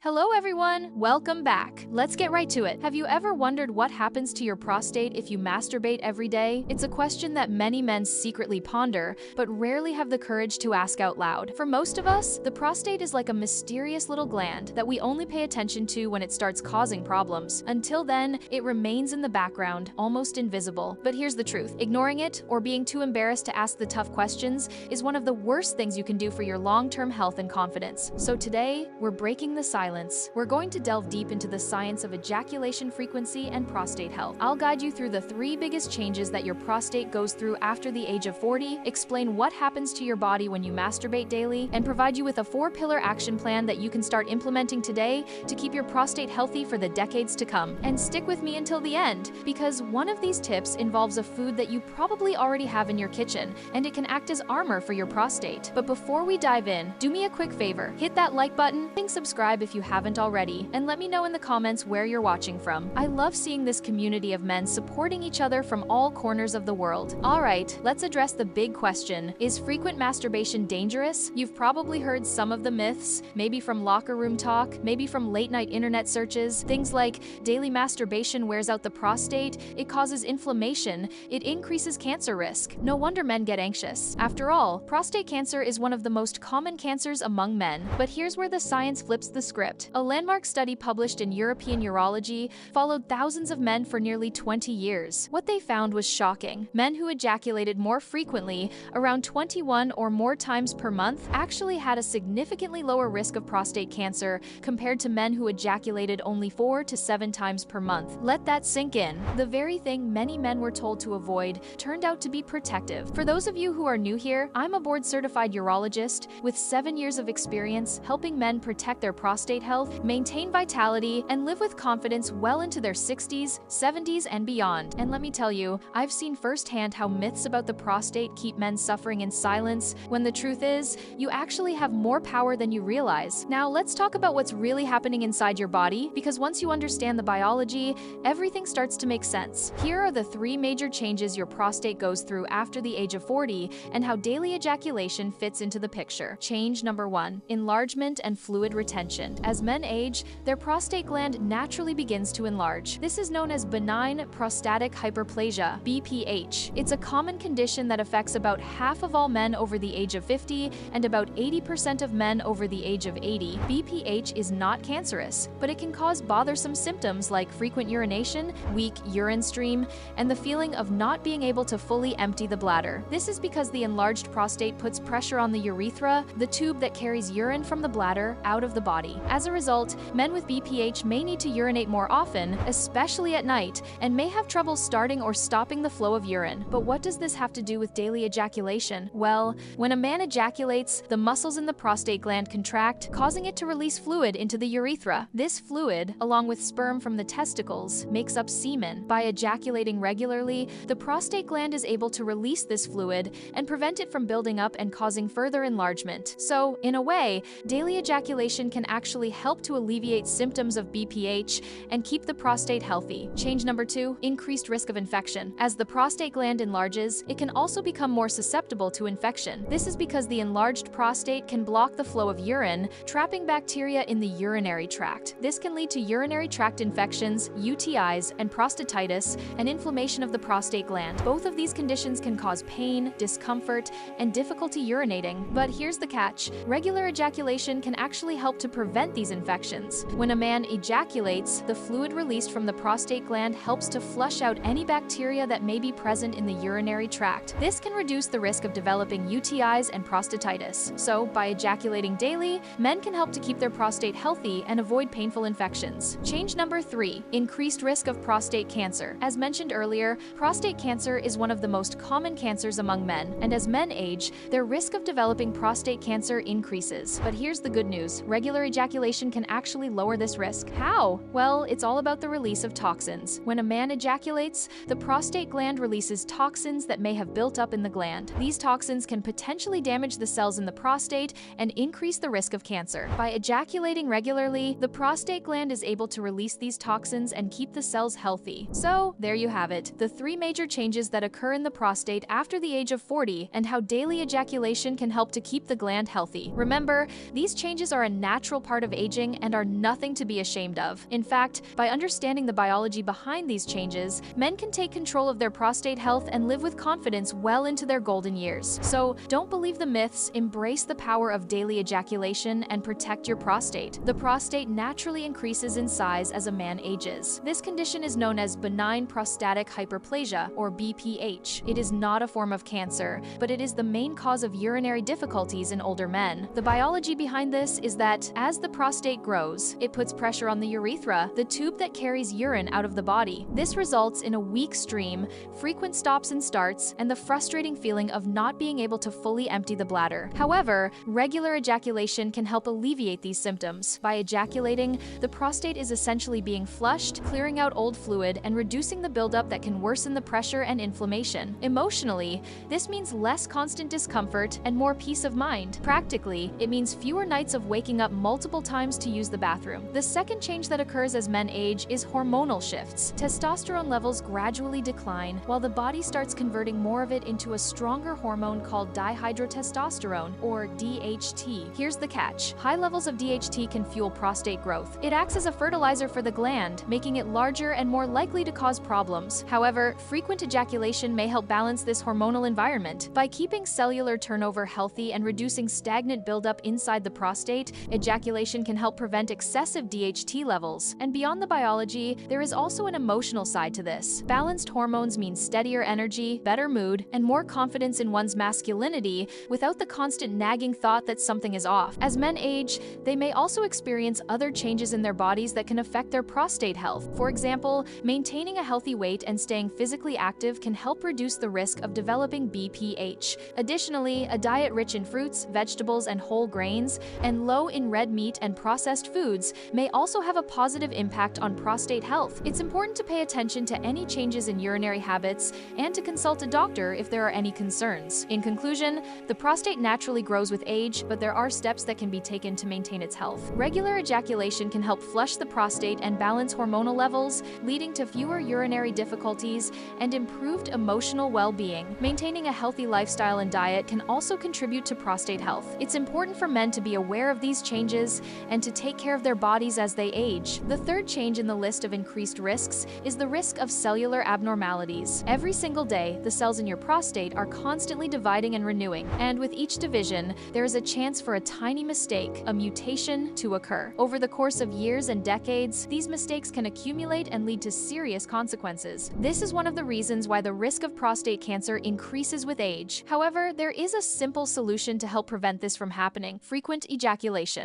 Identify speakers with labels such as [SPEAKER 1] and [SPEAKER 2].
[SPEAKER 1] Hello everyone, welcome back. Let's get right to it. Have you ever wondered what happens to your prostate if you masturbate every day? It's a question that many men secretly ponder, but rarely have the courage to ask out loud. For most of us, the prostate is like a mysterious little gland that we only pay attention to when it starts causing problems. Until then, it remains in the background, almost invisible. But here's the truth. Ignoring it, or being too embarrassed to ask the tough questions, is one of the worst things you can do for your long-term health and confidence. So today, we're breaking the silence. We're going to delve deep into the science of ejaculation frequency and prostate health. I'll guide you through the 3 biggest changes that your prostate goes through after the age of 40, explain what happens to your body when you masturbate daily, and provide you with a 4-pillar action plan that you can start implementing today to keep your prostate healthy for the decades to come. And stick with me until the end, because one of these tips involves a food that you probably already have in your kitchen, and it can act as armor for your prostate. But before we dive in, do me a quick favor, hit that like button, and subscribe if you haven't already, and let me know in the comments where you're watching from. I love seeing this community of men supporting each other from all corners of the world. Alright, let's address the big question. Is frequent masturbation dangerous? You've probably heard some of the myths, maybe from locker room talk, maybe from late-night internet searches, things like daily masturbation wears out the prostate, it causes inflammation, it increases cancer risk. No wonder men get anxious. After all, prostate cancer is one of the most common cancers among men. But here's where the science flips the script. A landmark study published in European Urology followed thousands of men for nearly 20 years. What they found was shocking. Men who ejaculated more frequently, around 21 or more times per month, actually had a significantly lower risk of prostate cancer compared to men who ejaculated only 4 to 7 times per month. Let that sink in. The very thing many men were told to avoid turned out to be protective. For those of you who are new here, I'm a board-certified urologist with 7 years of experience helping men protect their prostate health, maintain vitality, and live with confidence well into their 60s, 70s, and beyond. And let me tell you, I've seen firsthand how myths about the prostate keep men suffering in silence, when the truth is, you actually have more power than you realize. Now, let's talk about what's really happening inside your body, because once you understand the biology, everything starts to make sense. Here are the 3 major changes your prostate goes through after the age of 40, and how daily ejaculation fits into the picture. Change number 1, enlargement and fluid retention. As men age, their prostate gland naturally begins to enlarge. This is known as benign prostatic hyperplasia, BPH. It's a common condition that affects about half of all men over the age of 50 and about 80% of men over the age of 80. BPH is not cancerous, but it can cause bothersome symptoms like frequent urination, weak urine stream, and the feeling of not being able to fully empty the bladder. This is because the enlarged prostate puts pressure on the urethra, the tube that carries urine from the bladder out of the body. As a result, men with BPH may need to urinate more often, especially at night, and may have trouble starting or stopping the flow of urine. But what does this have to do with daily ejaculation? Well, when a man ejaculates, the muscles in the prostate gland contract, causing it to release fluid into the urethra. This fluid, along with sperm from the testicles, makes up semen. By ejaculating regularly, the prostate gland is able to release this fluid and prevent it from building up and causing further enlargement. So, in a way, daily ejaculation can actually help to alleviate symptoms of BPH and keep the prostate healthy. Change number 2, increased risk of infection. As the prostate gland enlarges, it can also become more susceptible to infection. This is because the enlarged prostate can block the flow of urine, trapping bacteria in the urinary tract. This can lead to urinary tract infections, UTIs, and prostatitis, and inflammation of the prostate gland. Both of these conditions can cause pain, discomfort, and difficulty urinating. But here's the catch. Regular ejaculation can actually help to prevent these infections. When a man ejaculates, the fluid released from the prostate gland helps to flush out any bacteria that may be present in the urinary tract. This can reduce the risk of developing UTIs and prostatitis. So, by ejaculating daily, men can help to keep their prostate healthy and avoid painful infections. Change number 3, increased risk of prostate cancer. As mentioned earlier, prostate cancer is one of the most common cancers among men, and as men age, their risk of developing prostate cancer increases. But here's the good news. Regular ejaculation can actually lower this risk. How? Well, it's all about the release of toxins. When a man ejaculates, the prostate gland releases toxins that may have built up in the gland. These toxins can potentially damage the cells in the prostate and increase the risk of cancer. By ejaculating regularly, the prostate gland is able to release these toxins and keep the cells healthy. So, there you have it, the 3 major changes that occur in the prostate after the age of 40 and how daily ejaculation can help to keep the gland healthy. Remember, these changes are a natural part of aging and are nothing to be ashamed of. In fact, by understanding the biology behind these changes, men can take control of their prostate health and live with confidence well into their golden years. So, don't believe the myths, embrace the power of daily ejaculation, and protect your prostate. The prostate naturally increases in size as a man ages. This condition is known as benign prostatic hyperplasia, or BPH. It is not a form of cancer, but it is the main cause of urinary difficulties in older men. The biology behind this is that as the prostate grows, it puts pressure on the urethra, the tube that carries urine out of the body. This results in a weak stream, frequent stops and starts, and the frustrating feeling of not being able to fully empty the bladder. However, regular ejaculation can help alleviate these symptoms. By ejaculating, the prostate is essentially being flushed, clearing out old fluid, and reducing the buildup that can worsen the pressure and inflammation. Emotionally, this means less constant discomfort and more peace of mind. Practically, it means fewer nights of waking up multiple times to use the bathroom. The second change that occurs as men age is hormonal shifts. Testosterone levels gradually decline, while the body starts converting more of it into a stronger hormone called dihydrotestosterone, or DHT. Here's the catch. High levels of DHT can fuel prostate growth. It acts as a fertilizer for the gland, making it larger and more likely to cause problems. However, frequent ejaculation may help balance this hormonal environment. By keeping cellular turnover healthy and reducing stagnant buildup inside the prostate, ejaculation can help prevent excessive DHT levels. And beyond the biology, there is also an emotional side to this. Balanced hormones mean steadier energy, better mood, and more confidence in one's masculinity without the constant nagging thought that something is off. As men age, they may also experience other changes in their bodies that can affect their prostate health. For example, maintaining a healthy weight and staying physically active can help reduce the risk of developing BPH. Additionally, a diet rich in fruits, vegetables, and whole grains, and low in red meat and processed foods may also have a positive impact on prostate health. It's important to pay attention to any changes in urinary habits and to consult a doctor if there are any concerns. In conclusion, the prostate naturally grows with age, but there are steps that can be taken to maintain its health. Regular ejaculation can help flush the prostate and balance hormonal levels, leading to fewer urinary difficulties and improved emotional well-being. Maintaining a healthy lifestyle and diet can also contribute to prostate health. It's important for men to be aware of these changes and to take care of their bodies as they age. The third change in the list of increased risks is the risk of cellular abnormalities. Every single day, the cells in your prostate are constantly dividing and renewing, and with each division, there is a chance for a tiny mistake, a mutation, to occur. Over the course of years and decades, these mistakes can accumulate and lead to serious consequences. This is one of the reasons why the risk of prostate cancer increases with age. However, there is a simple solution to help prevent this from happening: frequent ejaculation.